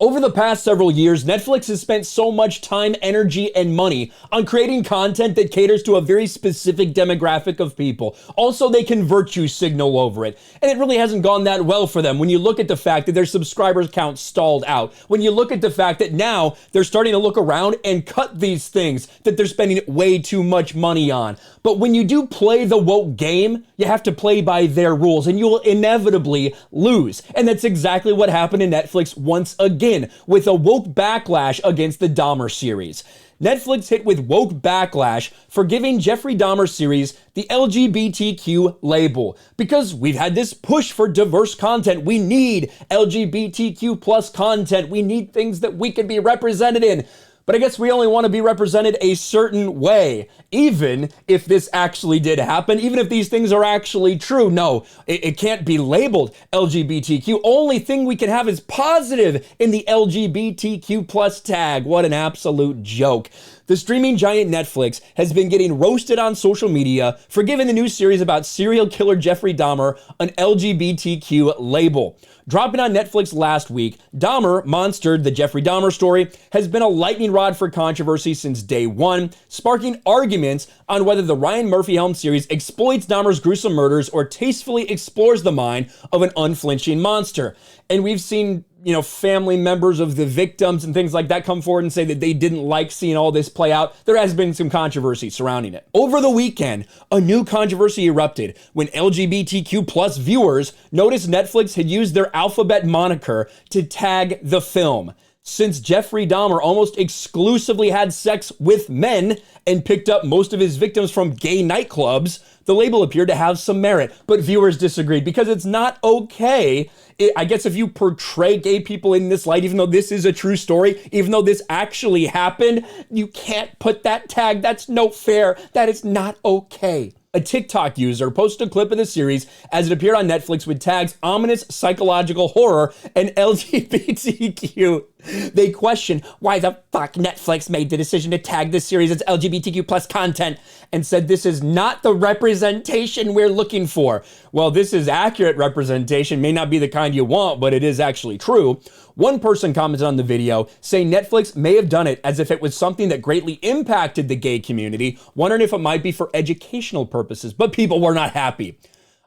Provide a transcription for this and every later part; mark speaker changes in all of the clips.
Speaker 1: Over the past several years, Netflix has spent so much time, energy, and money on creating content that caters to a very specific demographic of people. Also, they can virtue signal over it. And it really hasn't gone that well for them when you look at the fact that their subscribers count stalled out. When you look at the fact that now they're starting to look around and cut these things that they're spending way too much money on. But when you do play the woke game, you have to play by their rules and you will inevitably lose. And that's exactly what happened to Netflix once again, with a woke backlash against the Dahmer series. Netflix hit with woke backlash for giving Jeffrey Dahmer series the LGBTQ label. Because we've had this push for diverse content. We need LGBTQ plus content. We need things that we can be represented in. But I guess we only want to be represented a certain way, even if this actually did happen, even if these things are actually true. No, it can't be labeled LGBTQ. Only thing we can have is positive in the LGBTQ plus tag. What an absolute joke. The streaming giant Netflix has been getting roasted on social media for giving the new series about serial killer Jeffrey Dahmer an LGBTQ label. Dropping on Netflix last week, Dahmer, Monstered, the Jeffrey Dahmer story, has been a lightning rod for controversy since day one, sparking arguments on whether the Ryan Murphy-helmed series exploits Dahmer's gruesome murders or tastefully explores the mind of an unflinching monster. And we've seen, family members of the victims and things like that come forward and say that they didn't like seeing all this play out. There has been some controversy surrounding it. Over the weekend, a new controversy erupted when LGBTQ plus viewers noticed Netflix had used their alphabet moniker to tag the film. Since Jeffrey Dahmer almost exclusively had sex with men and picked up most of his victims from gay nightclubs, the label appeared to have some merit, but viewers disagreed because it's not okay. I guess if you portray gay people in this light, even though this is a true story, even though this actually happened, you can't put that tag. That's no fair. That is not okay. A TikTok user posted a clip of the series as it appeared on Netflix with tags ominous psychological horror and LGBTQ. They question why the fuck Netflix made the decision to tag this series as LGBTQ plus content and said this is not the representation we're looking for. Well, this is accurate representation, may not be the kind you want, but it is actually true. One person commented on the video saying Netflix may have done it as if it was something that greatly impacted the gay community, wondering if it might be for educational purposes, but people were not happy.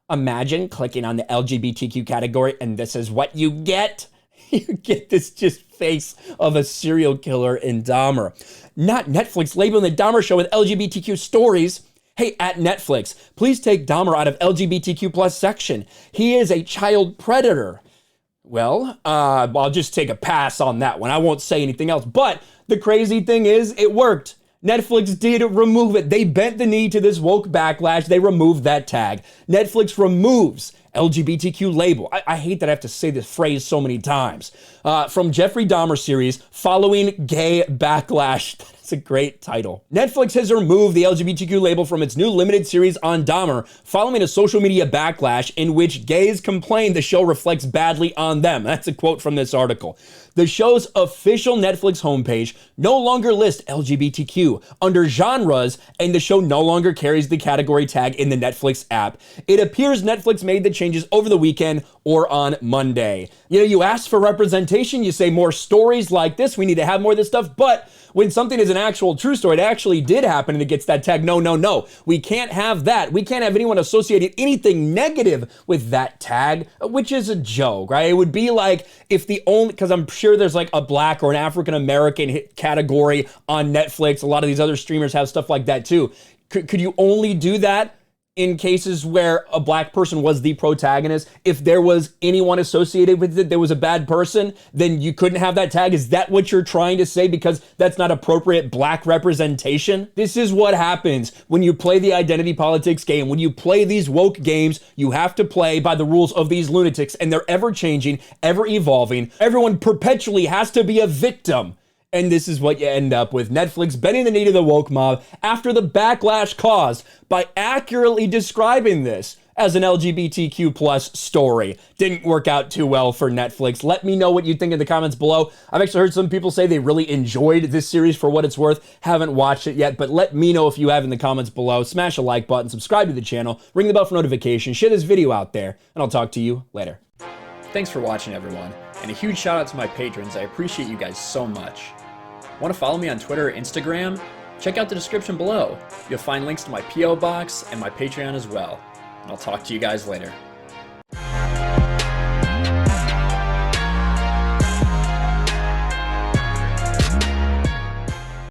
Speaker 1: Imagine clicking on the LGBTQ category and this is what you get. You get this just face of a serial killer in Dahmer. Not Netflix labeling the Dahmer show with LGBTQ stories. Hey, at Netflix, please take Dahmer out of LGBTQ plus section. He is a child predator. Well, I'll just take a pass on that one. I won't say anything else. But the crazy thing is, it worked. Netflix did remove it. They bent the knee to this woke backlash. They removed that tag. Netflix removes LGBTQ label. I hate that I have to say this phrase so many times. From Jeffrey Dahmer series, following gay backlash. That's a great title. Netflix has removed the LGBTQ label from its new limited series on Dahmer following a social media backlash in which gays complained the show reflects badly on them. That's a quote from this article. The show's official Netflix homepage no longer lists LGBTQ under genres, and the show no longer carries the category tag in the Netflix app. It appears Netflix made the changes over the weekend or on Monday. You ask for representation, you say more stories like this, we need to have more of this stuff, but when something is an actual true story, it actually did happen and it gets that tag, no. We can't have that. We can't have anyone associating anything negative with that tag, which is a joke, right? It would be like if because I'm sure there's like a black or an African-American hit category on Netflix. A lot of these other streamers have stuff like that too. Could you only do that in cases where a black person was the protagonist? If there was anyone associated with it, there was a bad person, then you couldn't have that tag? Is that what you're trying to say because that's not appropriate black representation? This is what happens when you play the identity politics game. When you play these woke games, you have to play by the rules of these lunatics, and they're ever changing, ever evolving. Everyone perpetually has to be a victim. And this is what you end up with. Netflix bending the knee to the woke mob after the backlash caused by accurately describing this as an LGBTQ plus story. Didn't work out too well for Netflix. Let me know what you think in the comments below. I've actually heard some people say they really enjoyed this series for what it's worth. Haven't watched it yet, but let me know if you have in the comments below. Smash a like button, subscribe to the channel, ring the bell for notifications, share this video out there, and I'll talk to you later. Thanks for watching, everyone, and a huge shout out to my patrons. I appreciate you guys so much. Want to follow me on Twitter or Instagram? Check out the description below. You'll find links to my P.O. box and my Patreon as well. And I'll talk to you guys later.